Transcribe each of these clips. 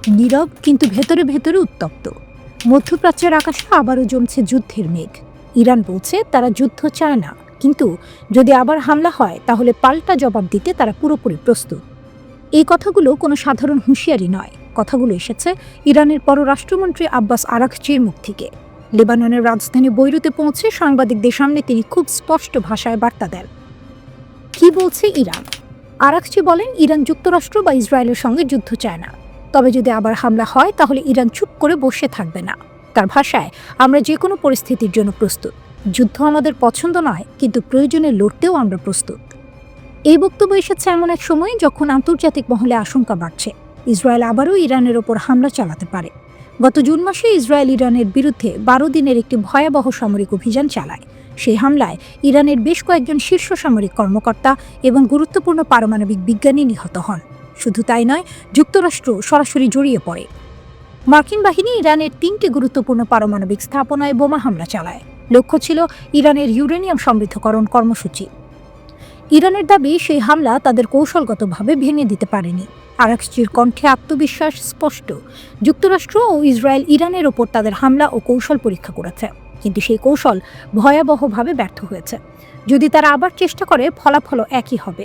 নীরব কিন্তু ভেতরে ভেতরে উত্তপ্ত। মধ্যপ্রাচ্যের আকাশে আবারও জমছে যুদ্ধের মেঘ। ইরান বলছে তারা যুদ্ধ চায় না, কিন্তু যদি আবার হামলা হয় তাহলে পাল্টা জবাব দিতে তারা পুরোপুরি প্রস্তুত। এই কথাগুলো কোনো সাধারণ হুঁশিয়ারি নয়, কথাগুলো এসেছে ইরানের পররাষ্ট্রমন্ত্রী আব্বাস আরাঘচির মুখ থেকে। লেবাননের রাজধানী বৈরুতে পৌঁছে সাংবাদিকদের সামনে তিনি খুব স্পষ্ট ভাষায় বার্তা দেন। কি বলছে ইরান? আরাঘচি বলেন, ইরান যুক্তরাষ্ট্র বা ইসরায়েলের সঙ্গে যুদ্ধ চায় না, তবে যদি আবার হামলা হয় তাহলে ইরান চুপ করে বসে থাকবে না। তার ভাষায়, আমরা যে কোনো পরিস্থিতির জন্য প্রস্তুত। যুদ্ধ আমাদের পছন্দ নয়, কিন্তু প্রয়োজনে লড়তেও আমরা প্রস্তুত। এই বক্তব্য এসেছে এমন এক সময় যখন আন্তর্জাতিক মহলে আশঙ্কা বাড়ছে ইসরায়েল আবারও ইরানের ওপর হামলা চালাতে পারে। গত জুন মাসে ইসরায়েল ইরানের বিরুদ্ধে 12 দিনের একটি ভয়াবহ সামরিক অভিযান চালায়। সেই হামলায় ইরানের বেশ কয়েকজন শীর্ষ সামরিক কর্মকর্তা এবং গুরুত্বপূর্ণ পারমাণবিক বিজ্ঞানী নিহত হন। শুধু তাই নয়, যুক্তরাষ্ট্র সরাসরি জড়িয়ে পড়ে। মার্কিন বাহিনী ইরানের 3টি গুরুত্বপূর্ণ পারমাণবিক স্থাপনায় বোমা হামলা চালায়। লক্ষ্য ছিল ইরানের ইউরেনিয়াম সমৃদ্ধকরণ কর্মসূচি। ইরানের দাবি, সেই হামলা তাদের কৌশলগতভাবে ভেঙে দিতে পারেনি। আরাঘচির কণ্ঠে আত্মবিশ্বাস স্পষ্ট। যুক্তরাষ্ট্র ও ইসরায়েল ইরানের ওপর তাদের হামলা ও কৌশল পরীক্ষা করেছে, কিন্তু সেই কৌশল ভয়াবহভাবে ব্যর্থ হয়েছে। যদি তারা আবার চেষ্টা করে, ফলাফলও একই হবে।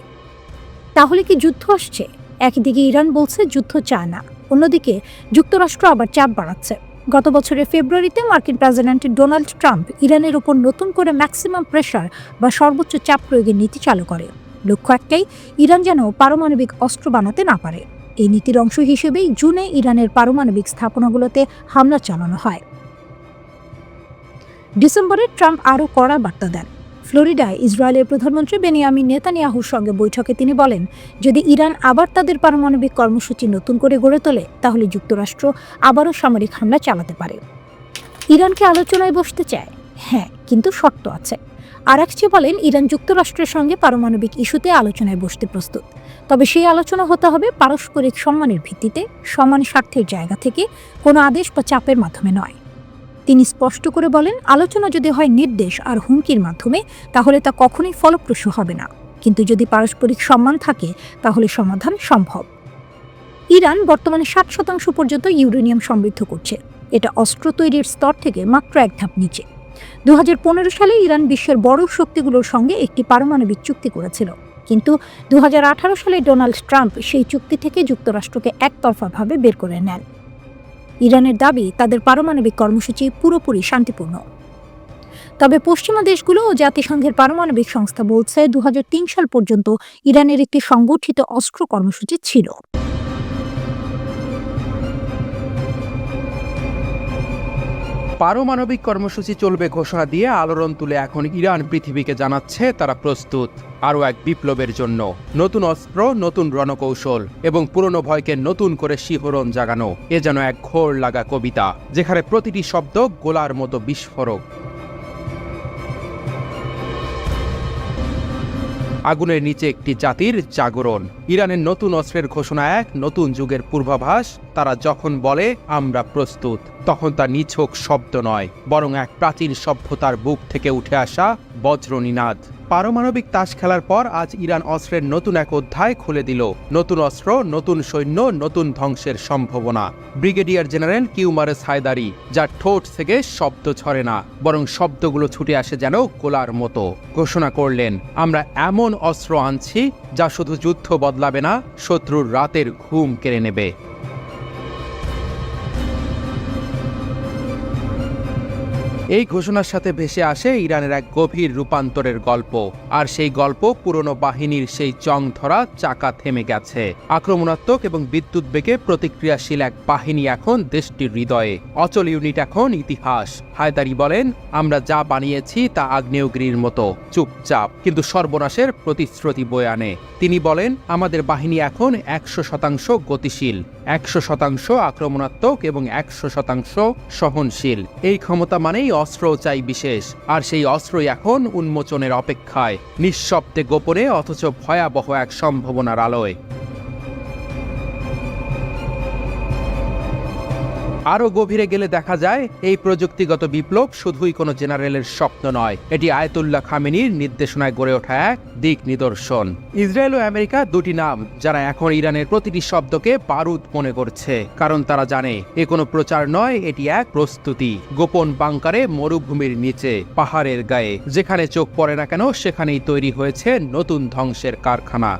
তাহলে কি যুদ্ধ আসছে? একদিকে ইরান বলছে যুদ্ধ চায় না, অন্যদিকে যুক্তরাষ্ট্র আবার চাপ বাড়াচ্ছে। গত বছরের ফেব্রুয়ারিতে মার্কিন প্রেসিডেন্ট ডোনাল্ড ট্রাম্প ইরানের ওপর নতুন করে ম্যাক্সিমাম প্রেশার বা সর্বোচ্চ চাপ প্রয়োগের নীতি চালু করে। লক্ষ্য একটাই, ইরান যেন পারমাণবিক অস্ত্র বানাতে না পারে। এই নীতির অংশ হিসেবেই জুনে ইরানের পারমাণবিক স্থাপনাগুলোতে হামলা চালানো হয়। ডিসেম্বরে ট্রাম্প আরও কড়া বার্তা দেন। ফ্লোরিডায় ইসরায়েলের প্রধানমন্ত্রী বেনিয়ামিন নেতানিয়াহুর সঙ্গে বৈঠকে তিনি বলেন, যদি ইরান আবার তাদের পারমাণবিক কর্মসূচি নতুন করে গড়ে তোলে তাহলে যুক্তরাষ্ট্র আবারও সামরিক হামলা চালাতে পারে। ইরানকে আলোচনায় বসতে চায়, হ্যাঁ, কিন্তু শর্ত আছে। আরাঘচি বলেন, ইরান যুক্তরাষ্ট্রের সঙ্গে পারমাণবিক ইস্যুতে আলোচনায় বসতে প্রস্তুত, তবে সেই আলোচনা হতে হবে পারস্পরিক সম্মানের ভিত্তিতে, সমান স্বার্থের জায়গা থেকে, কোনো আদেশ বা চাপের মাধ্যমে নয়। তিনি স্পষ্ট করে বলেন, আলোচনা যদি হয় নির্দেশ আর হুমকির মাধ্যমে তাহলে তা কখনোই ফলপ্রসূ হবে না, কিন্তু যদি পারস্পরিক সম্মান থাকে তাহলে সমাধান সম্ভব। ইরান বর্তমানে 60% পর্যন্ত ইউরেনিয়াম সমৃদ্ধ করছে। এটা অস্ত্র তৈরির স্তর থেকে মাত্র এক ধাপ নিচে। 2015 সালে ইরান বিশ্বের বড় শক্তিগুলোর সঙ্গে একটি পারমাণবিক চুক্তি করেছিল, কিন্তু 2018 সালে ডোনাল্ড ট্রাম্প সেই চুক্তি থেকে যুক্তরাষ্ট্রকে একতরফাভাবে বের করে নেন। ইরানের দাবি, তাদের পারমাণবিক কর্মসূচি পুরোপুরি শান্তিপূর্ণ। তবে পশ্চিমা দেশগুলো ও জাতিসংঘের পারমাণবিক সংস্থা বলছে 2003 সাল পর্যন্ত ইরানের একটি সংগঠিত অস্ত্র কর্মসূচি ছিল। পারমাণবিক কর্মসূচি চলবে ঘোষণা দিয়ে আলোড়ন তুলে এখন ইরান পৃথিবীকে জানাচ্ছে তারা প্রস্তুত আরও এক বিপ্লবের জন্য। নতুন অস্ত্র, নতুন রণকৌশল এবং পুরনো ভয়কে নতুন করে শিহরণ জাগানো, এ যেন এক ঘোর লাগা কবিতা, যেখানে প্রতিটি শব্দ গোলার মতো বিস্ফোরক। আগুনের নিচে একটি জাতির জাগরণ। ইরানের নতুন অস্ত্রের ঘোষণা এক নতুন যুগের পূর্বাভাস। তারা যখন বলে আমরা প্রস্তুত, তখন তা নিছক শব্দ নয়, বরং এক প্রাচীন সভ্যতার বুক থেকে উঠে আসা বজ্রনিনাদ। পারমাণবিক তাস খেলার পর আজ ইরান অস্ত্রের নতুন এক অধ্যায় খুলে দিল। নতুন অস্ত্র, নতুন সৈন্য, নতুন ধ্বংসের সম্ভাবনা। ব্রিগেডিয়ার জেনারেল কিউমারেস হায়দারি, যার ঠোঁট থেকে শব্দ ছড়ে না, বরং শব্দগুলো ছুটে আসে যেন গোলার মতো, ঘোষণা করলেন, আমরা এমন অস্ত্র আনছি যা শুধু যুদ্ধ বদলাবে না, শত্রুর রাতের ঘুম কেড়ে নেবে। এই ঘোষণার সাথে ভেসে আসে ইরানের এক গভীর রূপান্তরের গল্প। আর সেই গল্প পুরনো বাহিনীর সেই জং ধরা চাকা থেমে গেছে। আক্রমণাত্মক এবং বিদ্যুৎ বেগে প্রতিক্রিয়াশীল এক বাহিনী এখন দেশটির হৃদয়ে। অচল ইউনিট এখন ইতিহাস। হায়দারি বলেন, আমরা যা বানিয়েছি তা আগ্নেয়গিরির মতো চুপচাপ, কিন্তু সর্বনাশের প্রতিশ্রুতি বয়ে আনে। তিনি বলেন, আমাদের বাহিনী এখন 100% গতিশীল, 100% আক্রমণাত্মক এবং 100% সহনশীল। এই ক্ষমতা মানেই অস্ত্র চাই বিশেষ, আর সেই অস্ত্রই এখন উন্মোচনের অপেক্ষায়, নিঃশব্দে গোপনে অথচ ভয়াবহ এক সম্ভাবনার আলোয়। আরও গভীরে গেলে দেখা যায় এই প্রযুক্তিগত বিপ্লব শুধুই কোনো জেনারেলের স্বপ্ন নয়, এটি আয়াতুল্লাহ খামেনির নির্দেশনায় গড়ে ওঠা এক দিক নিদর্শন। ইসরায়েল ও আমেরিকা দুটি নাম যারা এখন ইরানের প্রতিটি শব্দকে বারুদ মনে করছে, কারণ তারা জানে এ কোনো প্রচার নয়, এটি এক প্রস্তুতি। গোপন বাংকারে, মরুভূমির নিচে, পাহাড়ের গায়ে, যেখানে চোখ পড়ে না কেন সেখানেই তৈরি হয়েছে নতুন ধ্বংসের কারখানা।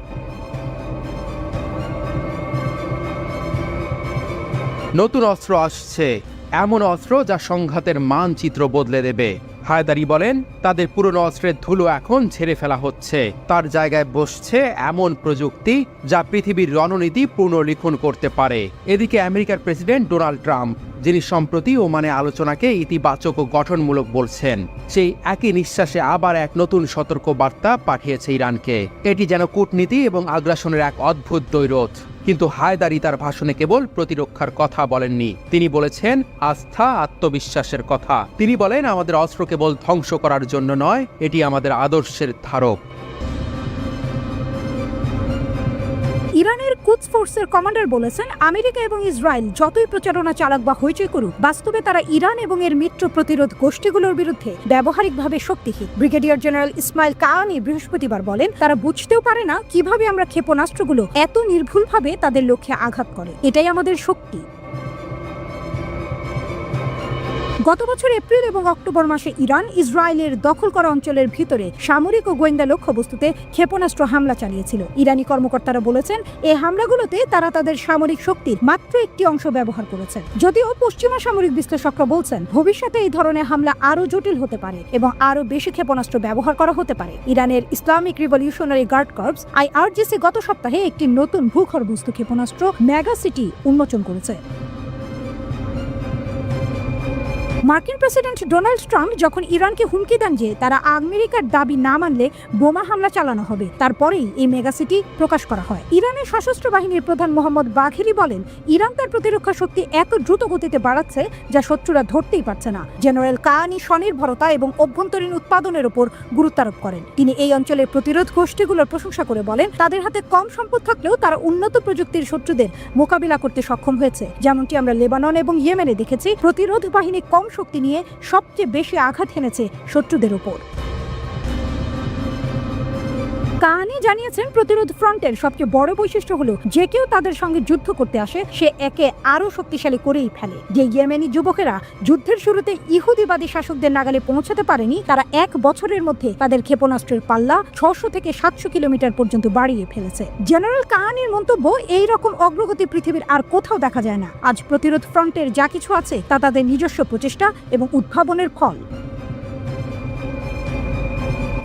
নতুন অস্ত্র আসছে, এমন অস্ত্র যা সংঘাতের মানচিত্র বদলে দেবে। হায়দারি বলেন, তাদের পুরনো অস্ত্রের ধুলো এখন ঝেড়ে ফেলা হচ্ছে, তার জায়গায় বসছে এমন প্রযুক্তি যা পৃথিবীর রণনীতি পুনর্লিখন করতে পারে। এদিকে আমেরিকার প্রেসিডেন্ট ডোনাল্ড ট্রাম্প, যিনি সম্প্রতি ওমানে আলোচনাকে ইতিবাচক ও গঠনমূলক বলছেন, সেই একই নিঃশ্বাসে আবার এক নতুন সতর্ক বার্তা পাঠিয়েছে ইরানকে। এটি যেন কূটনীতি এবং আগ্রাসনের এক অদ্ভুত দ্বৈরথ। কিন্তু হায়দারি তার ভাষণে কেবল প্রতিরক্ষার কথা বলেননি, তিনি বলেছেন আস্থা, আত্মবিশ্বাসের কথা। তিনি বলেন, আমাদের অস্ত্র কেবল ধ্বংস করার জন্য নয়, এটি আমাদের আদর্শের ধারক। ইরানের কুদস ফোর্সের কমান্ডার বলেছেন, আমেরিকা এবং ইসরায়েল যতই প্রচারণা চালাক বা হইচই করুক, বাস্তবে তারা ইরান এবং এর মিত্র প্রতিরোধ গোষ্ঠীগুলোর বিরুদ্ধে ব্যবহারিকভাবে শক্তিহীন। ব্রিগেডিয়ার জেনারেল ইসমাইল কাহানি বৃহস্পতিবার বলেন, তারা বুঝতেও পারে না কিভাবে আমরা ক্ষেপণাস্ত্রগুলো এত নির্ভুলভাবে তাদের লক্ষ্যে আঘাত করে। এটাই আমাদের শক্তি। গত বছর এপ্রিল এবং অক্টোবর মাসে ইরান ইসরায়েলের দখল করা অঞ্চলের ভিতরে সামরিক ও গোয়েন্দা লক্ষ্যবস্তুতে ক্ষেপণাস্ত্র হামলা চালিয়েছিল। ইরানি কর্মকর্তারা বলেছেন, এই হামলাগুলোতে তারা তাদের সামরিক শক্তির মাত্র একটি অংশ ব্যবহার করেছেন। যদিও পশ্চিমা সামরিক বিশ্লেষকরা বলছেন, ভবিষ্যতে এই ধরনের হামলা আরও জটিল হতে পারে এবং আরও বেশি ক্ষেপণাস্ত্র ব্যবহার করা হতে পারে। ইরানের Islamic revolutionary guard corps IRGC গত সপ্তাহে একটি নতুন ভূগর্ভস্থ ক্ষেপণাস্ত্র মেগাসিটি উন্মোচন করেছে। মার্কিন প্রেসিডেন্ট ডোনাল্ড ট্রাম্প যখন ইরানকে হুমকি দেন যে তারা আমেরিকার দাবি না মানলে বোমা হামলা চালানো হবে, তারপরেই এই মেগাসিটি প্রকাশ করা হয়। ইরানের সশস্ত্র বাহিনীর প্রধান মোহাম্মদ বাঘেরি বলেন, ইরান তার প্রতিরক্ষা শক্তি এত দ্রুত গতিতে বাড়াচ্ছে যা শত্রুরা ধরতেই পারছে না। জেনারেল কাহানি স্বনির্ভরতা এবং অভ্যন্তরীণ উৎপাদনের উপর গুরুত্ব আরোপ করেন। তিনি এই অঞ্চলের প্রতিরোধ গোষ্ঠীগুলোর প্রশংসা করে বলেন, তাদের হাতে কম সম্পদ থাকলেও তারা উন্নত প্রযুক্তির শত্রুদের মোকাবিলা করতে সক্ষম হয়েছে। যেমনটি আমরা লেবানন এবং ইয়েমেনে দেখেছি, প্রতিরোধ বাহিনী কম শক্তি নিয়ে সবচেয়ে বেশি আঘাত হেনেছে শত্রুদের উপর। কাহানি জানিয়েছেন, প্রতিরোধ ফ্রন্টের সবচেয়ে বড় বৈশিষ্ট্য হলো যে কেউ তাদের সঙ্গে যুদ্ধ করতে আসে সে একে আরো শক্তিশালী করেই ফেলে। যে ইয়েমেনি যুবকেরা যুদ্ধের শুরুতে ইহুদিবাদী শাসকদের নাগালে পৌঁছাতে পারেনি, তারা 1 বছরের মধ্যে তাদের ক্ষেপণাস্ত্রের পাল্লা 600 থেকে 700 কিলোমিটার পর্যন্ত বাড়িয়ে ফেলেছে। জেনারেল কাহানির মন্তব্য, এই রকম অগ্রগতি পৃথিবীর আর কোথাও দেখা যায় না। আজ প্রতিরোধ ফ্রন্টের যা কিছু আছে তা তাদের নিজস্ব প্রচেষ্টা এবং উদ্ভাবনের ফল।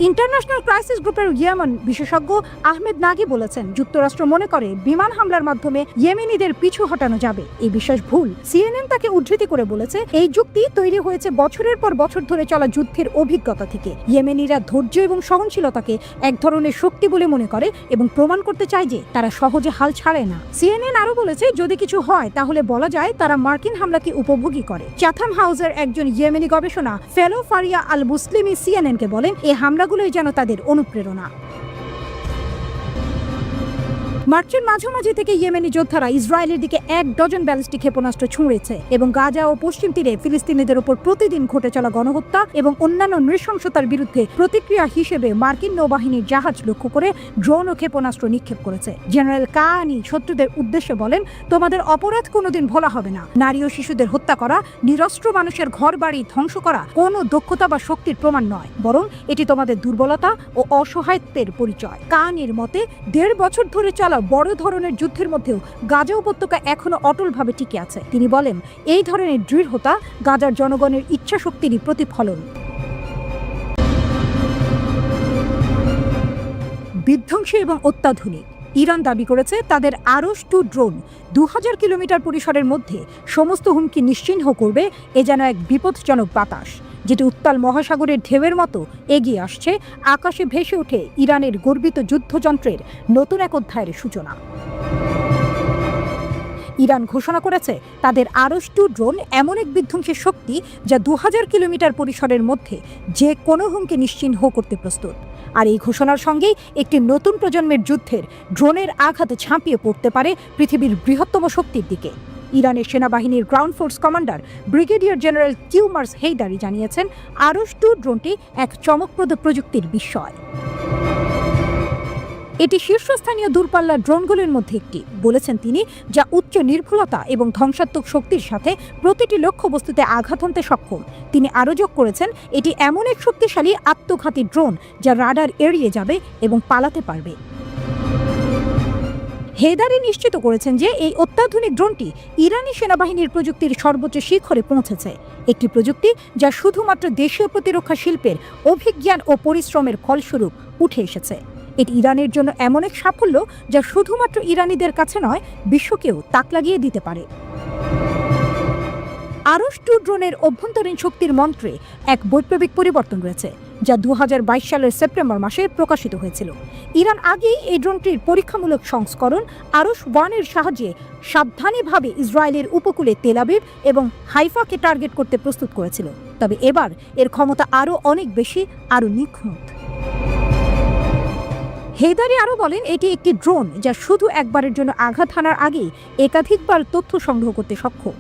ইন্টারন্যাশনাল ক্রাইসিস গ্রুপের ইয়েমেন বিশেষজ্ঞ আহমেদ নাগি বলেছেন, যুক্তরাষ্ট্র মনে করে বিমান হামলার মাধ্যমে ইয়েমেনিদের পিছু হটানো যাবে। এই বিশ্বাস ভুল। CNN তাকে উদ্ধৃতি করে বলেছে, এই যুক্তি তৈরি হয়েছে বছরের পর বছর ধরে চলা যুদ্ধের অভিজ্ঞতা থেকে। ইয়েমেনিরা ধৈর্য এবং সহনশীলতাকে এক ধরনের শক্তি বলে মনে করে এবং প্রমাণ করতে চায় যে তারা সহজে হাল ছাড়ে না। CNN আরও বলেছে, যদি কিছু হয় তাহলে বলা যায় তারা মার্কিন হামলাকে উপভোগী করে। চ্যাথাম হাউসের একজন ইয়েমেনি গবেষণা ফেলো ফারিয়া আল মুসলিমি CNN-কে বলেন, এই হামলাগুলোই যেন তাদের অনুপ্রেরণা। মার্চের মাঝামাঝি থেকে ইয়েমেনি যোদ্ধারা ইসরায়েলের দিকে 1 ডজন ব্যালিস্টিক ক্ষেপণাস্ত্র ছুঁড়েছে এবং গাজা ও পশ্চিম তীরে ফিলিস্তিনিদের উপর প্রতিদিন ঘটে চলা গণহত্যা এবং অন্যান্য নৃশংসতার বিরুদ্ধে প্রতিক্রিয়া হিসেবে মার্কিন নৌবাহিনীর জাহাজ লক্ষ্য করে ড্রোন ও ক্ষেপণাস্ত্র নিক্ষেপ করেছে। জেনারেল কাহানি শত্রুদের উদ্দেশ্যে বলেন, তোমাদের অপরাধ কোনোদিন ভোলা হবে না। নারী ও শিশুদের হত্যা করা, নিরস্ত্র মানুষের ঘর বাড়ি ধ্বংস করা কোনো দক্ষতা বা শক্তির প্রমাণ নয়, বরং এটি তোমাদের দুর্বলতা ও অসহায়ত্বের পরিচয়। কাহানির মতে, 1.5 বছর ধরে চলা বড় ধরনের যুদ্ধের মধ্যেও গাজা উপত্যকা এখনো অটলভাবে টিকে আছে। তিনি বলেন, এই ধরনের দৃঢ়তা গাজার জনগণের ইচ্ছা শক্তিরই প্রতিফলন। বিধ্বংসী এবং অত্যাধুনিক। ইরান দাবি করেছে তাদের আরস-2 ড্রোন 2000 কিলোমিটার পরিসরের মধ্যে সমস্ত হুমকি নিশ্চিহ্ন করবে। এ যেন এক বিপজ্জনক বাতাস, যেটি উত্তাল মহাসাগরের ঢেউয়ের মতো এগিয়ে আসছে। আকাশে ভেসে ওঠে ইরানের গর্বিত যুদ্ধযন্ত্রের নতুন এক অধ্যায়ের সূচনা। ইরান ঘোষণা করেছে তাদের আরস-2 ড্রোন এমন এক বিধ্বংসী শক্তি যা 2000 কিলোমিটার পরিসরের মধ্যে যে কোনো হুমকি নিশ্চিহ্ন করতে প্রস্তুত। আর এই ঘোষণার সঙ্গেই একটি নতুন প্রজন্মের যুদ্ধের ড্রোনের আঘাতে ঝাঁপিয়ে পড়তে পারে পৃথিবীর বৃহত্তম শক্তির দিকে। ইরানের সেনাবাহিনীর ground force commander brigadier general Kiumars Heidari জানিয়েছেন, আরশ-2 ড্রোনটি এক চমকপ্রদ প্রযুক্তির বিস্ময়। এটি শীর্ষস্থানীয় দূরপাল্লার ড্রোনগুলির মধ্যে একটি, বলেছেন তিনি, যা উচ্চ নির্ভুলতা এবং ধ্বংসাত্মক শক্তির সাথে প্রতিটি লক্ষ্যবস্তুতে আঘাত হানতে সক্ষম। তিনি আরও যোগ করেছেন, এটি এমন এক শক্তিশালী আত্মঘাতী ড্রোন যা রাডার এড়িয়ে যাবে এবং পালাতে পারবে। হেদারি নিশ্চিত করেছেন যে এই অত্যাধুনিক ড্রোনটি ইরানি সেনাবাহিনীর প্রযুক্তির সর্বোচ্চ শিখরে পৌঁছেছে, একটি প্রযুক্তি যা শুধুমাত্র দেশীয় প্রতিরক্ষা শিল্পের অভিজ্ঞান ও পরিশ্রমের ফলস্বরূপ উঠে এসেছে। এটি ইরানের জন্য এমন এক সাফল্য যা শুধুমাত্র ইরানিদের কাছে নয়, বিশ্বকেও তাক লাগিয়ে দিতে পারে। আরশ-2 ড্রোনের অভ্যন্তরীণ শক্তির মন্ত্রে এক বৈপ্লবিক পরিবর্তন রয়েছে, যা 2022 সালের সেপ্টেম্বর মাসে প্রকাশিত হয়েছিল। ইরান আগেই এই ড্রোনটির পরীক্ষামূলক সংস্করণ আরশ-1-এর সাহায্যে সাবধানীভাবে ইসরায়েলের উপকূলে তেল আবিব এবং হাইফাকে টার্গেট করতে প্রস্তুত করেছিল, তবে এবার এর ক্ষমতা আরও অনেক বেশি, আরও নিখুঁত। হেদারি আরও বলেন, এটি একটি ড্রোন যা শুধু একবারের জন্য আঘাত হানার আগেই একাধিকবার তথ্য সংগ্রহ করতে সক্ষম,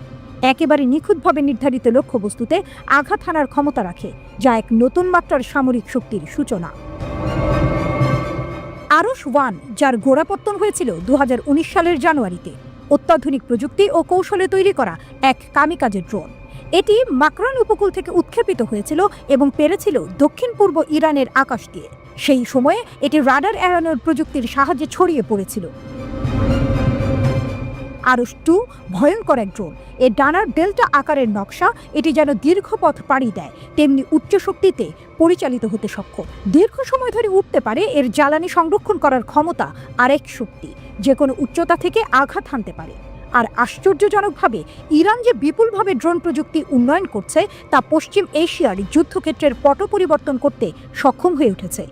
একেবারে নিখুঁতভাবে নির্ধারিত লক্ষ্যবস্তুতে আঘাত হানার ক্ষমতা রাখে, যা এক নতুন মাত্রার সামরিক শক্তির সূচনা। আরশ-1, যার গোড়াপত্তন হয়েছিল 2019 সালের জানুয়ারিতে, অত্যাধুনিক প্রযুক্তি ও কৌশলে তৈরি করা এক কামিকাজে ড্রোন। এটি মাকরান উপকূল থেকে উৎক্ষেপিত হয়েছিল এবং পেরেছিল দক্ষিণ পূর্ব ইরানের আকাশ দিয়ে। সেই সময়ে এটি রাডার এড়ানোর প্রযুক্তির সাহায্যে ছড়িয়ে পড়েছিল। আরশ-2 ভয়ঙ্কর এক ড্রোন। এর ডানার ডেল্টা আকারের নকশা এটি যেন দীর্ঘ পথ পাড়ি দেয়, তেমনি উচ্চ শক্তিতে পরিচালিত হতে সক্ষম। দীর্ঘ সময় ধরে উঠতে পারে। এর জ্বালানি সংরক্ষণ করার ক্ষমতা আরেক শক্তি, যে কোনো উচ্চতা থেকে আঘাত হানতে পারে। আর আশ্চর্যজনকভাবে ইরান যে বিপুলভাবে ড্রোন প্রযুক্তি উন্নয়ন করছে তা পশ্চিম এশিয়ার যুদ্ধক্ষেত্রের পট পরিবর্তন করতে সক্ষম হয়ে উঠেছে।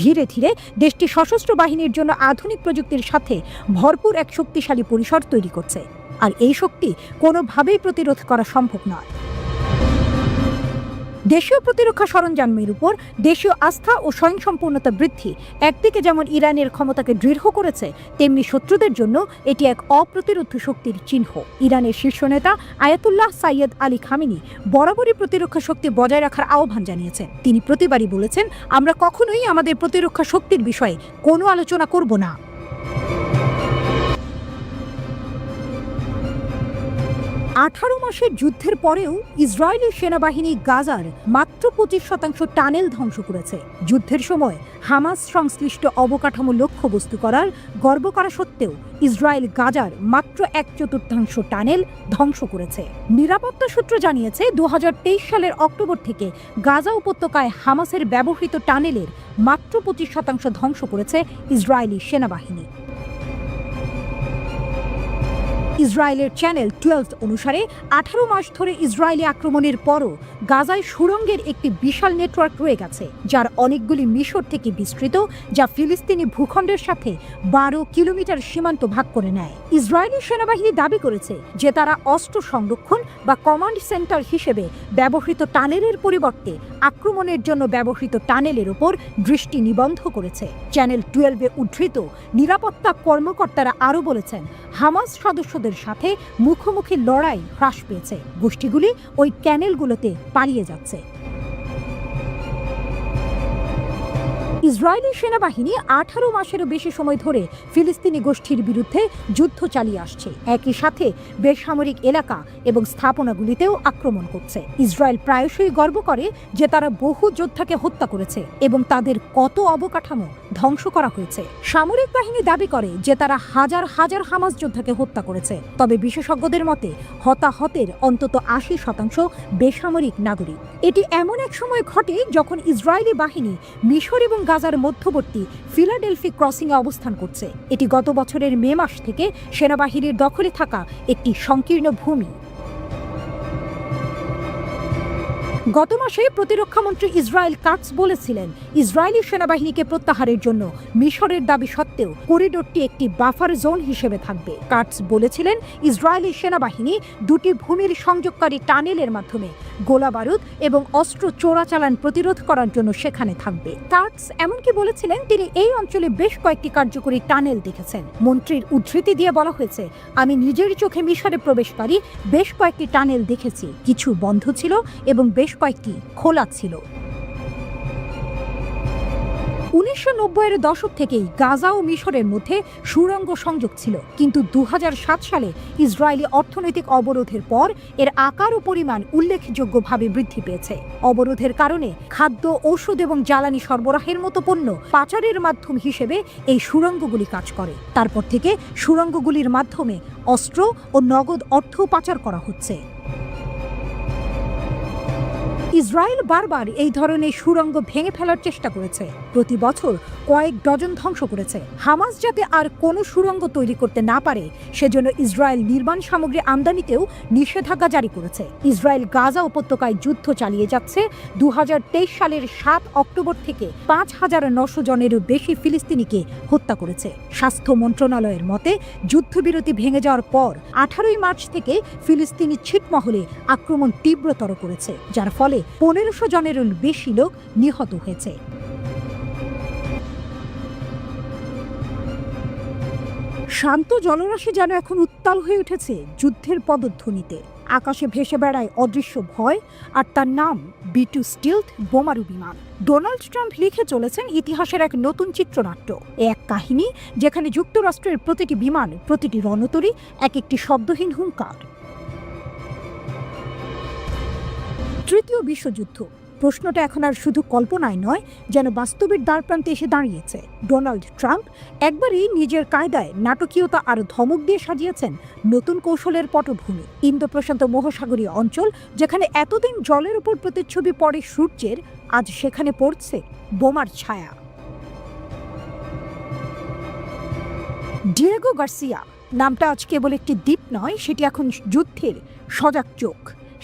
ধীরে ধীরে দেশটি সশস্ত্র বাহিনীর জন্য আধুনিক প্রযুক্তির সাথে ভরপুর এক শক্তিশালী পরিসর তৈরি করছে, আর এই শক্তি কোনোভাবেই প্রতিরোধ করা সম্ভব নয়। দেশীয় প্রতিরক্ষা সরঞ্জামের উপর দেশীয় আস্থা ও স্বয়ংসম্পূর্ণতা বৃদ্ধি একদিকে যেমন ইরানের ক্ষমতাকে দৃঢ় করেছে, তেমনি শত্রুদের জন্য এটি এক অপ্রতিরোধ্য শক্তির চিহ্ন। ইরানের শীর্ষ নেতা আয়াতুল্লাহ সাইয়্যেদ আলী খামেনি বরাবরই প্রতিরক্ষা শক্তি বজায় রাখার আহ্বান জানিয়েছেন। তিনি প্রতিবারই বলেছেন, আমরা কখনোই আমাদের প্রতিরক্ষা শক্তির বিষয়ে কোনো আলোচনা করব না। আঠারো মাসের যুদ্ধের পরেও ইসরায়েলি সেনাবাহিনী গাজার মাত্র 25% টানেল ধ্বংস করেছে। যুদ্ধের সময় হামাস সংশ্লিষ্ট অবকাঠামো লক্ষ্যবস্তু করার গর্ব করা সত্ত্বেও ইসরায়েল গাজার মাত্র 1/4 টানেল ধ্বংস করেছে। নিরাপত্তা সূত্র জানিয়েছে, 2023 সালের অক্টোবর থেকে গাজা উপত্যকায় হামাসের ব্যবহৃত টানেলের মাত্র 25% ধ্বংস করেছে ইসরায়েলি সেনাবাহিনী। ইসরায়েলের চ্যানেল 12 অনুসারে 18 মাস ধরে ইসরায়েলি আক্রমণের পরও গাজায় সুড়ঙ্গের একটি বিশাল নেটওয়ার্ক রয়ে গেছে, যার অনেকগুলি মিশর থেকে বিস্তৃত, যা ফিলিস্তিনি ভূখণ্ডের সাথে 12 কিলোমিটার সীমান্ত ভাগ করে নেয়। ইসরায়েলি সেনাবাহিনী দাবি করেছে যে তারা অস্ত্র সংরক্ষণ বা কমান্ড সেন্টার হিসেবে ব্যবহৃত টানেলের পরিবর্তে আক্রমণের জন্য ব্যবহৃত টানেলের উপর দৃষ্টি নিবদ্ধ করেছে। চ্যানেল 12-এ উদ্ধৃত নিরাপত্তা কর্মকর্তারা আরও বলেছেন, হামাস সদস্যদের সাথে মুখোমুখি লড়াই হ্রাস পেয়েছে, গোষ্ঠীগুলি ওই ক্যানেলগুলোতে পালিয়ে যাচ্ছে। ইসরায়েলি সেনাবাহিনী 18 মাসেরও বেশি সময় ধরে ফিলিস্তিনি গোষ্ঠীর বিরুদ্ধে যুদ্ধ চালিয়ে আসছে, একই সাথে বেসামরিক এলাকা এবং স্থাপনাগুলিতেও আক্রমণ করছে। ইসরায়েল প্রায়শই গর্ব করে যে তারা বহু যোদ্ধাকে হত্যা করেছে এবং তাদের কত অবকাঠামো ধ্বংস করা হয়েছে। সামরিক বাহিনী দাবি করে যে তারা হাজার হাজার হামাস যোদ্ধাকে হত্যা করেছে, তবে বিশেষজ্ঞদের মতে হতাহতের অন্তত 80% বেসামরিক নাগরিক। এটি এমন এক সময় ঘটে যখন ইসরায়েলি বাহিনী মিশর এবং গাজার মধ্যবর্তী ফিলাডেলফি ক্রসিংয়ে অবস্থান করছে। এটি গত বছরের মে মাস থেকে সেনাবাহিনীর দখলে থাকা একটি সংকীর্ণ ভূমি। গত মাসে প্রতিরক্ষামন্ত্রী ইসরায়েল কাটস বলেছিলেন ইসরায়েলি সেনাবাহিনীকে প্রত্যাহারের জন্য মিশরের দাবি সত্ত্বেও করিডোরটি একটি বাফার জোন হিসেবে থাকবে। কাটস বলেছিলেন ইসরায়েলি সেনাবাহিনী দুটি ভূমির সংযোগকারী টানেলের মাধ্যমে গোলাবারুদ এবং অস্ত্র চোরাচালান প্রতিরোধ করার জন্য সেখানে থাকবে। কাটস এমনকি বলেছিলেন তিনি এই অঞ্চলে বেশ কয়েকটি কার্যকরী টানেল দেখেছেন। মন্ত্রীর উদ্ধৃতি দিয়ে বলা হয়েছে, আমি নিজের চোখে মিশরে প্রবেশকারী বেশ কয়েকটি টানেল দেখেছি, কিছু বন্ধ ছিল এবং বেশ কয়েকটি খোলা ছিল। 1990-এর দশক থেকেই গাজা ও মিশরের মধ্যে সুড়ঙ্গ সংযোগ ছিল, কিন্তু 2007 সালে ইসরায়েলি অর্থনৈতিক অবরোধের পর এর আকার ও পরিমাণ উল্লেখযোগ্যভাবে বৃদ্ধি পেয়েছে। অবরোধের কারণে খাদ্য, ঔষধ এবং জ্বালানি সরবরাহের মতো পণ্য পাচারের মাধ্যম হিসেবে এই সুড়ঙ্গগুলি কাজ করে। তারপর থেকে সুড়ঙ্গগুলির মাধ্যমে অস্ত্র ও নগদ অর্থ পাচার করা হচ্ছে। ইসরায়েল বারবার এই ধরনের সুড়ঙ্গ ভেঙে ফেলার চেষ্টা করেছে, প্রতি বছর কয়েক ডজন ধ্বংস করেছে। হামাস যাতে আর কোনো সুড়ঙ্গ তৈরি করতে না পারে সেজন্য ইসরায়েল নির্মাণ সামগ্রী আমদানিতেও নিষেধাজ্ঞা জারি করেছে। ইসরায়েল গাজা উপত্যকায় যুদ্ধ চালিয়ে যাচ্ছে 2023 সালের 7 অক্টোবর থেকে 5,900 জনেরও বেশি ফিলিস্তিনিকে হত্যা করেছে। স্বাস্থ্য মন্ত্রণালয়ের মতে যুদ্ধবিরতি ভেঙে যাওয়ার পর 18 মার্চ থেকে ফিলিস্তিনি ছিটমহলে আক্রমণ তীব্রতর করেছে, যার ফলে 1500 জনেরও বেশি লোক নিহত হয়েছে। শান্ত জলরাশি যেন এখন উত্তাল হয়ে উঠেছে যুদ্ধের পদধ্বনিতে। আকাশে ভেসে বেড়ায় অদৃশ্য ভয়, আর তার নাম B2 স্টিলথ বোমারু বিমান। ডোনাল্ড ট্রাম্প লিখে চলেছেন ইতিহাসের এক নতুন চিত্রনাট্য, এক কাহিনী যেখানে যুক্তরাষ্ট্রের প্রতিটি বিমান, প্রতিটি রণতরী এক একটি শব্দহীন হুঙ্কার। তৃতীয় বিশ্বযুদ্ধ প্রশ্নটা এখন আর শুধু কল্পনায় নয়, যেন বাস্তবের দ্বারপ্রান্তে এসে দাঁড়িয়েছে। ডোনাল্ড ট্রাম্প একবারই নিজের কায়দায় নাটকীয়তা আর ধমক দিয়ে সাজিয়েছেন নতুন কৌশলের পটভূমি। ইন্দো প্রশান্ত মহাসাগরীয় অঞ্চল, যেখানে এতদিন জলের উপর প্রতিচ্ছবি পড়ে সূর্যের, আজ সেখানে পড়ছে বোমার ছায়া। ডিয়েগো গার্সিয়া নামটা আজ কেবল একটি দ্বীপ নয়, সেটি এখন যুদ্ধের সজাগ চোখ,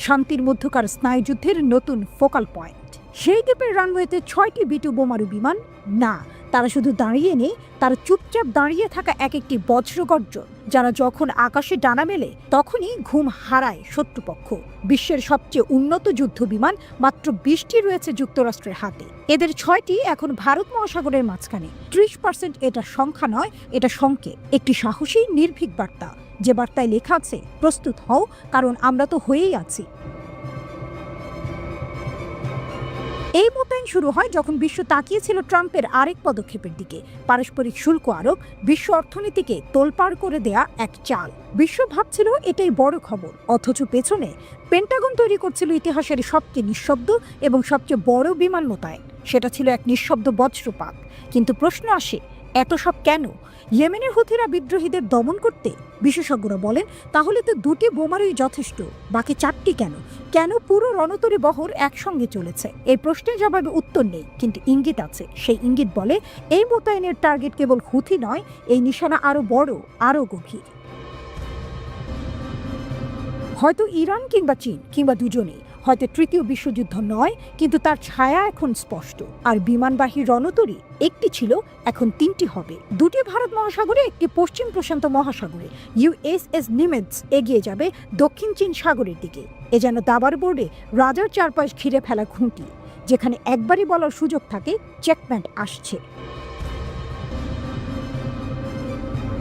শান্তির মধ্যকার স্নায়ুযুদ্ধের নতুন ফোকাল পয়েন্ট। সেই দ্বীপের রানওয়েতে 6টি B2 বোমারু বিমান না, তারা শুধু দাঁড়িয়ে নেই, তারা চুপচাপ দাঁড়িয়ে থাকা এক একটি বজ্রগর্জন, যারা যখন আকাশে ডানা মেলে তখনই ঘুম হারায় শত্রুপক্ষ। বিশ্বের সবচেয়ে উন্নত যুদ্ধ বিমান মাত্র 20টি রয়েছে যুক্তরাষ্ট্রের হাতে। এদের 6টি এখন ভারত মহাসাগরের মাঝখানে। 30% এটা সংখ্যা নয়, এটা সংকেত, একটি সাহসী নির্ভীক বার্তা, যে বার্তায় লেখা আছে প্রস্তুত হও, কারণ আমরা তো হয়েই আছি। এই মোতায়েন শুরু হয় যখন বিশ্ব তাকিয়েছিল ট্রাম্পের আরেক পদক্ষেপের দিকে, পারস্পরিক শুল্ক আরোপ, বিশ্ব অর্থনীতিকে তোলপাড় করে দেয়া এক চাল। বিশ্ব ভাবছিল এটাই বড় খবর, অথচ পেছনে পেন্টাগন তৈরি করছিল ইতিহাসের সবচেয়ে নিঃশব্দ এবং সবচেয়ে বড় বিমান মোতায়েন। সেটা ছিল এক নিঃশব্দ বজ্রপাত। কিন্তু প্রশ্ন আসে, এত সব কেন? ইয়েমেনের হুথিরা বিদ্রোহীদের দমন করতে? বিশেষজ্ঞরা বলেন তাহলে তো 2টি বোমারই যথেষ্ট, বাকি 4টি কেন? কেন পুরো রণতরী বহর একসঙ্গে চলেছে? এই প্রশ্নের জবাবে উত্তর নেই, কিন্তু ইঙ্গিত আছে। সেই ইঙ্গিত বলে এই মোতায়েনের টার্গেট কেবল হুথি নয়, এই নিশানা আরো বড়, আরো গভীর। হয়তো ইরান কিংবা চীন কিংবা দুজনেই, হয়তো তৃতীয় বিশ্বযুদ্ধ নয়, কিন্তু তার ছায়া এখন স্পষ্ট। আর বিমানবাহী রণতরী একটি ছিল, এখন 3টি হবে। 2টি ভারত মহাসাগরে, একটি পশ্চিম প্রশান্ত মহাসাগরে। USS নিমেটস এগিয়ে যাবে দক্ষিণ চীন সাগরের দিকে। এ যেন দাবার বোর্ডে রাজার চারপাশ ঘিরে ফেলা খুঁটি, যেখানে একবারই বলার সুযোগ থাকে চেকমেট আসছে।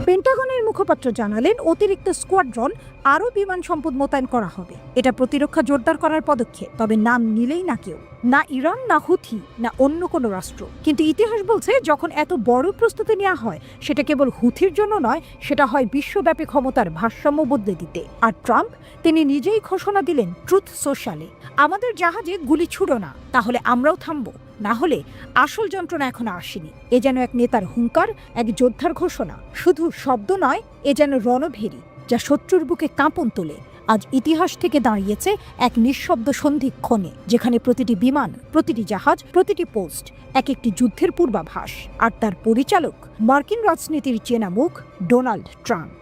পেন্টাগনের মুখপাত্র জানালেন অতিরিক্ত স্কোয়াড্রন আরও বিমান সম্পদ মোতায়েন করা হবে। এটা প্রতিরক্ষা জোরদার করার পদক্ষেপ, তবে নাম নিলেই না কেউ, না ইরান, না হুথি, না অন্য কোনো রাষ্ট্র। কিন্তু ইতিহাস বলছে যখন এত বড় প্রস্তুতি নেওয়া হয়, সেটা কেবল হুথির জন্য নয়, সেটা হয় বিশ্বব্যাপী ক্ষমতার ভারসাম্য বদলে দিতে। আর ট্রাম্প, তিনি নিজেই ঘোষণা দিলেন ট্রুথ সোশ্যালে, আমাদের জাহাজে গুলি ছুড়ো না, তাহলে আমরাও থামবো, না হলে আসল যন্ত্রণা এখনো আসেনি। এ যেন এক নেতার হুঙ্কার, এক যোদ্ধার ঘোষণা, শুধু শব্দ নয়, এ যেন রণভেরি যা শত্রুর বুকে কাঁপন তোলে। আজ ইতিহাস থেকে দাঁড়িয়েছে এক নিঃশব্দ সন্ধিক্ষণে, যেখানে প্রতিটি বিমান, প্রতিটি জাহাজ, প্রতিটি পোস্ট এক একটি যুদ্ধের পূর্বাভাস। আর তার পরিচালক মার্কিন রাজনীতির চেনা মুখ ডোনাল্ড ট্রাম্প।